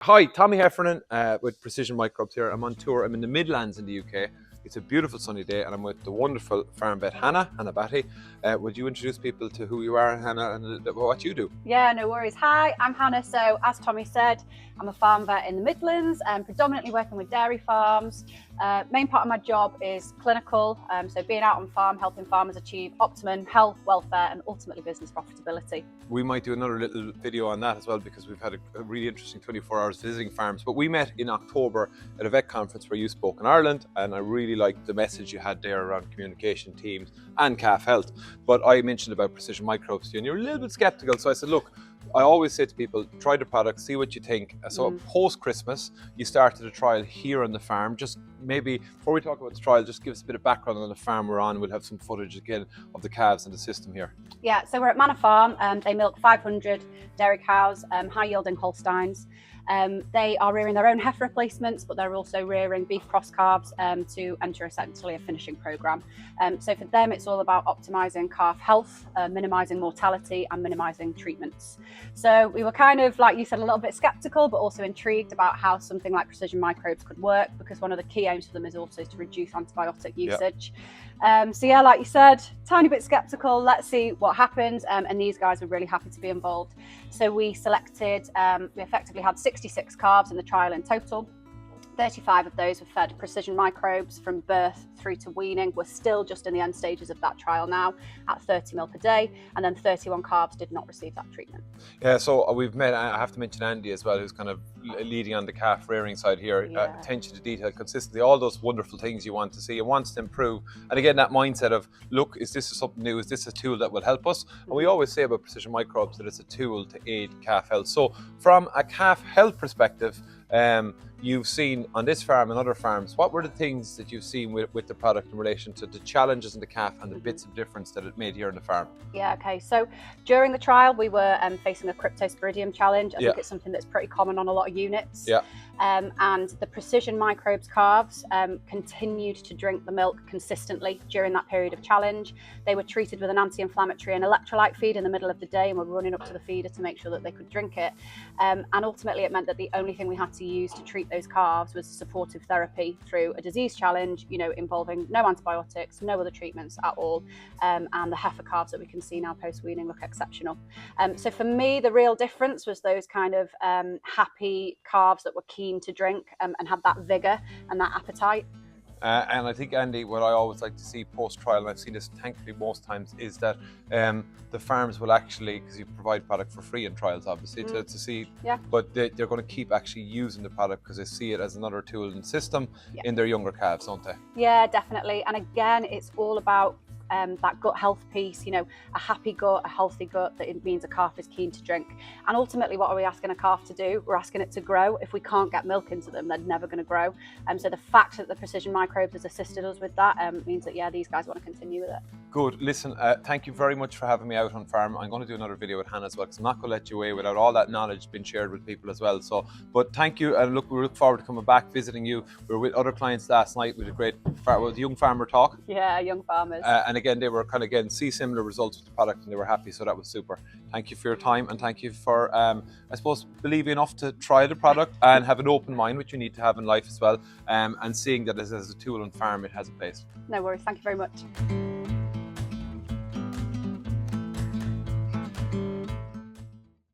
Hi, Tommy Heffernan with Precision Microbes here. I'm on tour. I'm in the Midlands in the UK. It's a beautiful sunny day and I'm with the wonderful farm vet Hannah Batty. Would you introduce people to who you are, Hannah, and a little bit about what you do? Yeah, no worries. Hi, I'm Hannah. So as Tommy said, I'm a farm vet in the Midlands and predominantly working with dairy farms. Main part of my job is clinical, so being out on farm, helping farmers achieve optimum health, welfare and ultimately business profitability. We might do another little video on that as well because we've had a really interesting 24 hours visiting farms. But we met in October at a vet conference where you spoke in Ireland, and I really liked the message you had there around communication teams and calf health. But I mentioned about Precision Microbes to you and you're a little bit skeptical, so I said, look, I always say to people, try the product, see what you think. So post-Christmas, you started a trial here on the farm. Just maybe, before we talk about the trial, just give us a bit of background on the farm we're on. We'll have some footage again of the calves and the system here. Yeah, so we're at Manor Farm. They milk 500 dairy cows, high-yielding Holsteins. They are rearing their own heifer replacements, but they're also rearing beef cross calves to enter essentially a finishing programme. So for them, it's all about optimising calf health, minimising mortality and minimising treatments. So we were kind of, like you said, a little bit sceptical, but also intrigued about how something like Precision Microbes could work, because one of the key aims for them is also to reduce antibiotic usage. So yeah, like you said, tiny bit skeptical, let's see what happens. And these guys were really happy to be involved. So we selected, we effectively had 66 calves in the trial in total. 35 of those were fed Precision Microbes from birth through to weaning. We're still just in the end stages of that trial now at 30 ml per day, and then 31 calves did not receive that treatment. Yeah, so we've met, I have to mention Andy as well, who's kind of leading on the calf rearing side here. Yeah. Attention to detail, consistency, all those wonderful things you want to see and wants to improve. And again, that mindset of, look, is this something new? Is this a tool that will help us? And we always say about Precision Microbes that it's a tool to aid calf health. So from a calf health perspective, you've seen on this farm and other farms, what were the things that you've seen with the product in relation to the challenges in the calf and the bits of difference that it made here on the farm? Yeah, okay. So during the trial, we were facing a cryptosporidium challenge. I think it's something that's pretty common on a lot of units. Yeah. And the Precision Microbes calves continued to drink the milk consistently during that period of challenge. They were treated with an anti-inflammatory and electrolyte feed in the middle of the day and were running up to the feeder to make sure that they could drink it. And ultimately it meant that the only thing we had to use to treat those calves was supportive therapy through a disease challenge, you know, involving no antibiotics, no other treatments at all. And the heifer calves that we can see now post-weaning look exceptional. So for me, the real difference was those kind of happy calves that were keen to drink and had that vigour and that appetite. And I think, Andy, what I always like to see post-trial, and I've seen this thankfully most times, is that the farms will actually, because you provide product for free in trials, obviously, to see, but they're going to keep actually using the product because they see it as another tool and system in their younger calves, don't they? Yeah, definitely. And again, it's all about that gut health piece, you know, a happy gut, a healthy gut, that it means a calf is keen to drink. And ultimately, what are we asking a calf to do? We're asking it to grow. If we can't get milk into them, they're never going to grow. So the fact that the Precision Microbes has assisted us with that means that, yeah, these guys want to continue with it. Good. Listen, thank you very much for having me out on farm. I'm going to do another video with Hannah as well, because I'm not going to let you away without all that knowledge being shared with people as well. So, but thank you, and look, we look forward to coming back, visiting you. We were with other clients last night. We did a great young farmer talk. Yeah, young farmers. And again, they were kind of see similar results with the product, and they were happy. So that was super. Thank you for your time, and thank you for, I suppose, believing enough to try the product and have an open mind, which you need to have in life as well, and seeing that as a tool on farm, it has a place. No worries. Thank you very much.